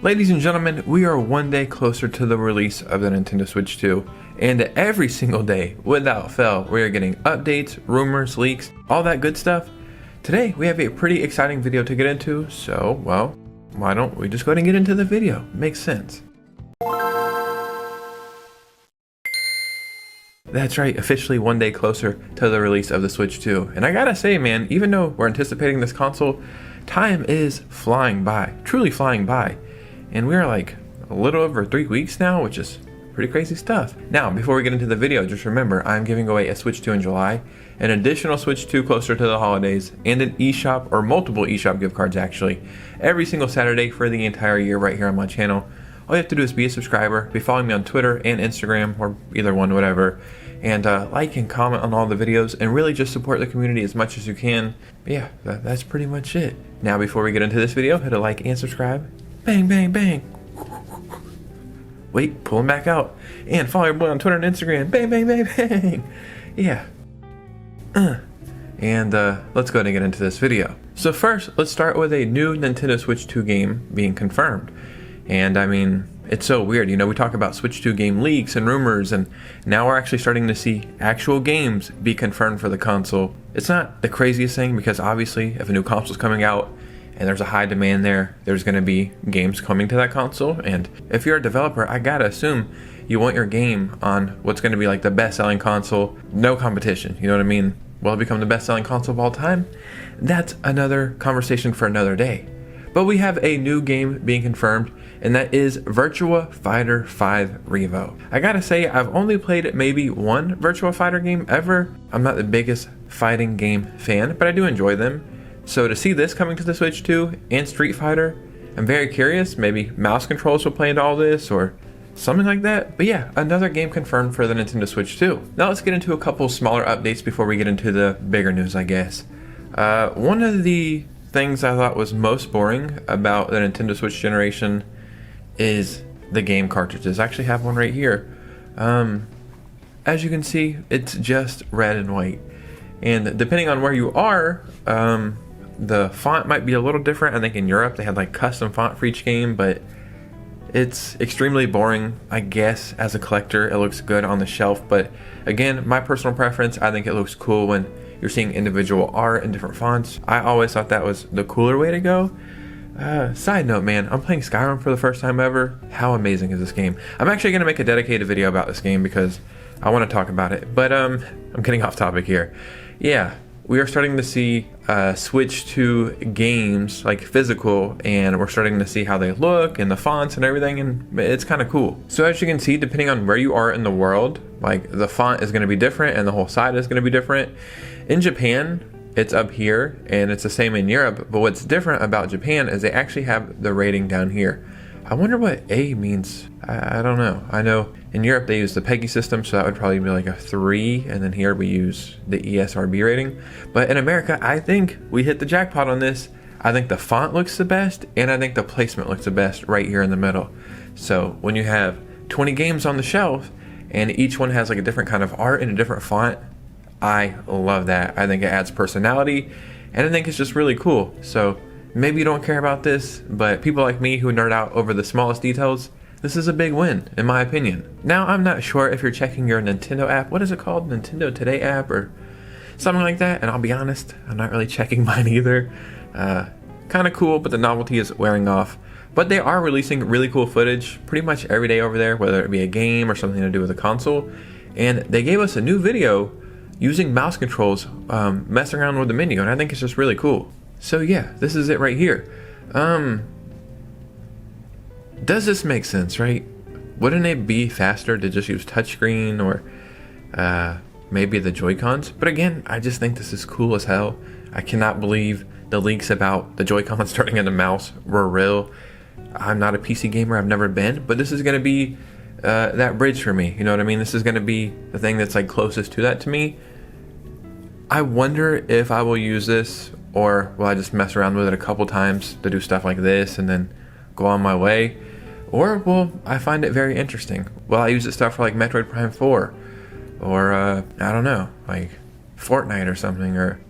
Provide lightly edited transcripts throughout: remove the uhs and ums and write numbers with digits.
Ladies and gentlemen, we are one day closer to the release of the Nintendo Switch 2, and every single day, without fail, we are getting updates, rumors, leaks, all that good stuff. Today, we have a pretty exciting video to get into, so, well, why don't we just go ahead and get into the video? Makes sense. That's right, officially one day closer to the release of the Switch 2. And I gotta say, man, even though we're anticipating this console, time is flying by, truly flying by. And we are like a little over 3 weeks now, which is pretty crazy stuff. Now, before we get into the video, just remember, I'm giving away a Switch 2 in July, an additional Switch 2 closer to the holidays, and an eShop, or multiple eShop gift cards actually, every single Saturday for the entire year right here on my channel. All you have to do is be a subscriber, be following me on Twitter and Instagram, or either one, whatever, and like and comment on all the videos, and really just support the community as much as you can. But yeah, that's pretty much it. Now, before we get into this video, hit a like and subscribe. Bang, bang, bang. Wait, pull him back out. And follow your boy on Twitter and Instagram. Bang, bang, bang, bang. Yeah. And let's go ahead and get into this video. So first, let's start with a new Nintendo Switch 2 game being confirmed. And I mean, it's so weird. You know, we talk about Switch 2 game leaks and rumors, and now we're actually starting to see actual games be confirmed for the console. It's not the craziest thing because obviously if a new console's coming out, and there's a high demand there's going to be games coming to that console. And if you're a developer, I gotta assume you want your game on what's going to be like the best-selling console, no competition, you know what I mean? Will it become the best-selling console of all time? That's another conversation for another day. But we have a new game being confirmed, and that is Virtua Fighter 5 Revo. I gotta say, I've only played maybe one Virtua Fighter game ever. I'm not the biggest fighting game fan, but I do enjoy them. So to see this coming to the Switch 2 and Street Fighter, I'm very curious. Maybe mouse controls will play into all this or something like that. But yeah, another game confirmed for the Nintendo Switch 2. Now let's get into a couple smaller updates before we get into the bigger news, I guess. One of the things I thought was most boring about the Nintendo Switch generation is the game cartridges. I actually have one right here. As you can see, it's just red and white. And depending on where you are, the font might be a little different. I think in Europe they had like custom font for each game, but it's extremely boring. I guess as a collector it looks good on the shelf, but again, my personal preference, I think it looks cool when you're seeing individual art in different fonts. I always thought that was the cooler way to go. Side note, man, I'm playing Skyrim for the first time ever. How amazing is this game? I'm actually going to make a dedicated video about this game because I want to talk about it, but I'm getting off topic here. Yeah, we are starting to see Switch 2 games, like physical, and we're starting to see how they look and the fonts and everything, and it's kind of cool. So as you can see, depending on where you are in the world, like the font is going to be different and the whole side is going to be different. In Japan, it's up here, and it's the same in Europe, but what's different about Japan is they actually have the rating down here. I wonder what A means. I don't know. I know in Europe they use the PEGI system, so that would probably be like a 3, and then here we use the ESRB rating. But in America, I think we hit the jackpot on this. I think the font looks the best, and I think the placement looks the best right here in the middle. So when you have 20 games on the shelf, and each one has like a different kind of art and a different font, I love that. I think it adds personality, and I think it's just really cool. So maybe you don't care about this, but people like me who nerd out over the smallest details, this is a big win, in my opinion. Now, I'm not sure if you're checking your Nintendo app. What is it called? Nintendo Today app or something like that? And I'll be honest, I'm not really checking mine either. Kind of cool, but the novelty is wearing off. But they are releasing really cool footage pretty much every day over there, whether it be a game or something to do with a console. And they gave us a new video using mouse controls, messing around with the menu, and I think it's just really cool. So yeah, this is it right here. Does this make sense, right? Wouldn't it be faster to just use touchscreen or maybe the Joy-Cons? But again, I just think this is cool as hell. I cannot believe the leaks about the Joy-Cons turning into mouse were real. I'm not a PC gamer, I've never been, but this is going to be that bridge for me. You know what I mean? This is going to be the thing that's like closest to that to me. I wonder if I will use this, or will I just mess around with it a couple times to do stuff like this and then go on my way? Or will I find it very interesting? Will I use it stuff for like Metroid Prime 4? Or, I don't know, like Fortnite or something, or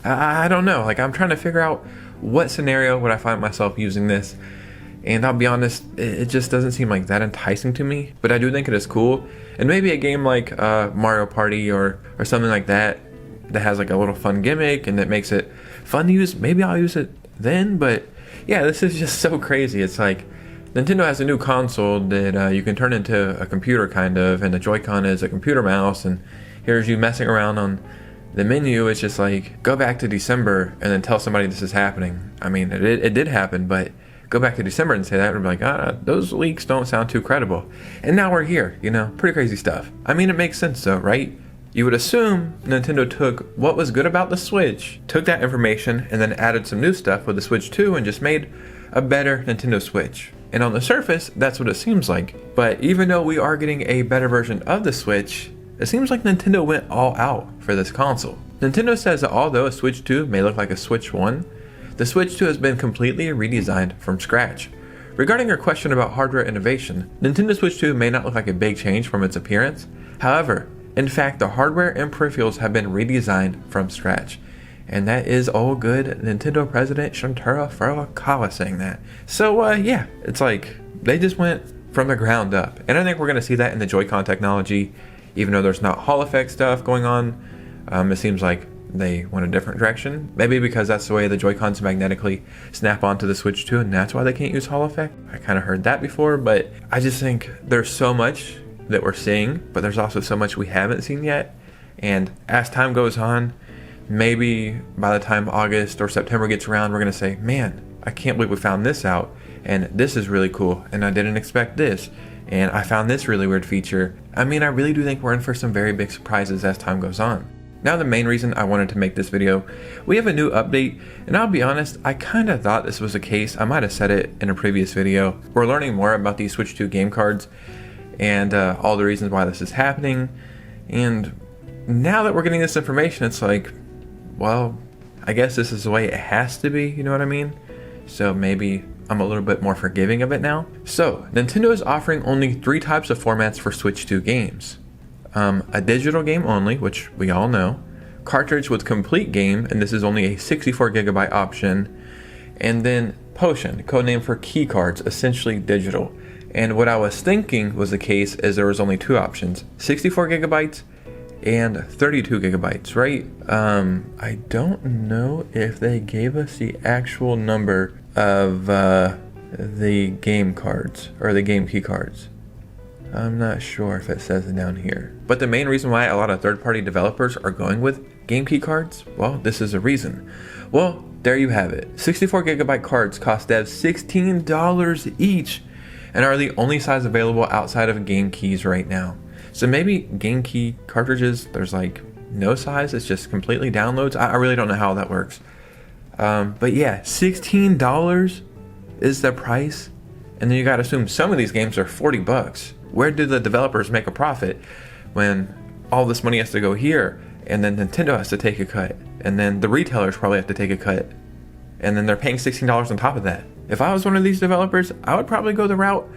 I don't know. Like, I'm trying to figure out what scenario would I find myself using this. And I'll be honest, it just doesn't seem like that enticing to me, but I do think it is cool. And maybe a game like Mario Party or something like that has like a little fun gimmick and that makes it fun to use, maybe I'll use it then. But yeah, this is just so crazy. It's like Nintendo has a new console that you can turn into a computer kind of, and the Joy-Con is a computer mouse, and here's you messing around on the menu. It's just like, go back to December and then tell somebody this is happening. I mean, it did happen, but go back to December and say that, and be like, those leaks don't sound too credible. And now we're here, pretty crazy stuff. I mean, it makes sense though, right? You would assume Nintendo took what was good about the Switch, took that information, and then added some new stuff with the Switch 2 and just made a better Nintendo Switch. And on the surface, that's what it seems like. But even though we are getting a better version of the Switch, it seems like Nintendo went all out for this console. Nintendo says that although a Switch 2 may look like a Switch 1, the Switch 2 has been completely redesigned from scratch. Regarding your question about hardware innovation, Nintendo Switch 2 may not look like a big change from its appearance. However, in fact, the hardware and peripherals have been redesigned from scratch. And that is all good Nintendo President Shuntaro Furukawa saying that. So yeah, it's like they just went from the ground up. And I think we're going to see that in the Joy-Con technology, even though there's not Hall effect stuff going on. It seems like they went a different direction. Maybe because that's the way the Joy-Cons magnetically snap onto the Switch 2, and that's why they can't use Hall effect. I kind of heard that before, but I just think there's so much that we're seeing, but there's also so much we haven't seen yet. And as time goes on, maybe by the time August or September gets around, we're going to say, man, I can't believe we found this out, and this is really cool, and I didn't expect this, and I found this really weird feature. I mean, I really do think we're in for some very big surprises as time goes on. Now, the main reason I wanted to make this video, we have a new update, and I'll be honest, I kind of thought this was the case. I might have said it in a previous video. We're learning more about these Switch 2 game cards and all the reasons why this is happening, and now that we're getting this information, it's like, well, I guess this is the way it has to be, you know what I mean? So maybe I'm a little bit more forgiving of it now. So, Nintendo is offering only 3 types of formats for Switch 2 games. A digital game only, which we all know, cartridge with complete game, and this is only a 64GB option, and then Potion, codename for key cards, essentially digital. And what I was thinking was the case is there was only 2 options, 64GB and 32GB, right? I don't know if they gave us the actual number of the game cards or the game key cards. I'm not sure if it says it down here. But the main reason why a lot of third-party developers are going with game key cards, well, this is a reason. Well, there you have it. 64GB cards cost devs $16 each and are the only size available outside of game keys right now. So maybe game key cartridges, there's like no size, it's just completely downloads. I really don't know how that works. But yeah, $16 is the price. And then you gotta assume some of these games are $40. Where do the developers make a profit when all this money has to go here, and then Nintendo has to take a cut, and then the retailers probably have to take a cut, and then they're paying $16 on top of that? If I was one of these developers, I would probably go the route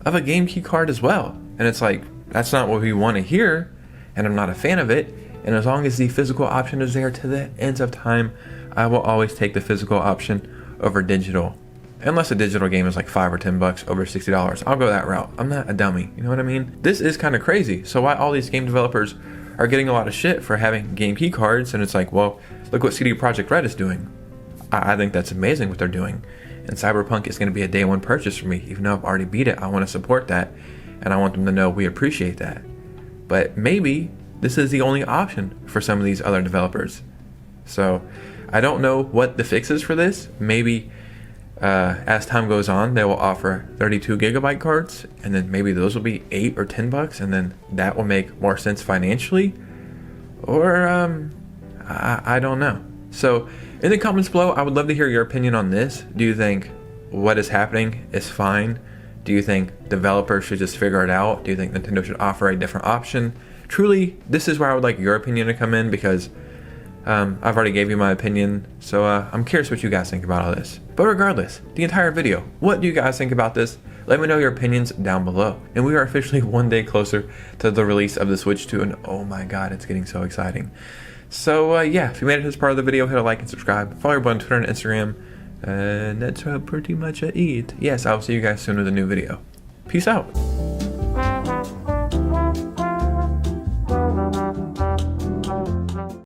of a game key card as well. And it's like, that's not what we want to hear, and I'm not a fan of it. And as long as the physical option is there to the ends of time, I will always take the physical option over digital. Unless a digital game is like $5 or $10 over $60, I'll go that route. I'm not a dummy, you know what I mean? This is kind of crazy. So why all these game developers are getting a lot of shit for having game key cards, and it's like, well, look what CD Projekt Red is doing. I think that's amazing what they're doing. And Cyberpunk is going to be a day one purchase for me. Even though I've already beat it, I want to support that. And I want them to know we appreciate that. But maybe this is the only option for some of these other developers. So I don't know what the fix is for this. Maybe as time goes on, they will offer 32GB cards, and then maybe those will be $8 or $10, and then that will make more sense financially. Or I don't know. So in the comments below, I would love to hear your opinion on this. Do you think what is happening is fine? Do you think developers should just figure it out? Do you think Nintendo should offer a different option? Truly, this is where I would like your opinion to come in, because I've already gave you my opinion, so I'm curious what you guys think about all this. But regardless, the entire video, what do you guys think about this? Let me know your opinions down below. And we are officially one day closer to the release of the Switch 2, and oh my god, it's getting so exciting. So yeah, if you made it to this part of the video, hit a like and subscribe. Follow your boy on Twitter and Instagram. And that's pretty much it. Yes, I'll see you guys soon with a new video. Peace out.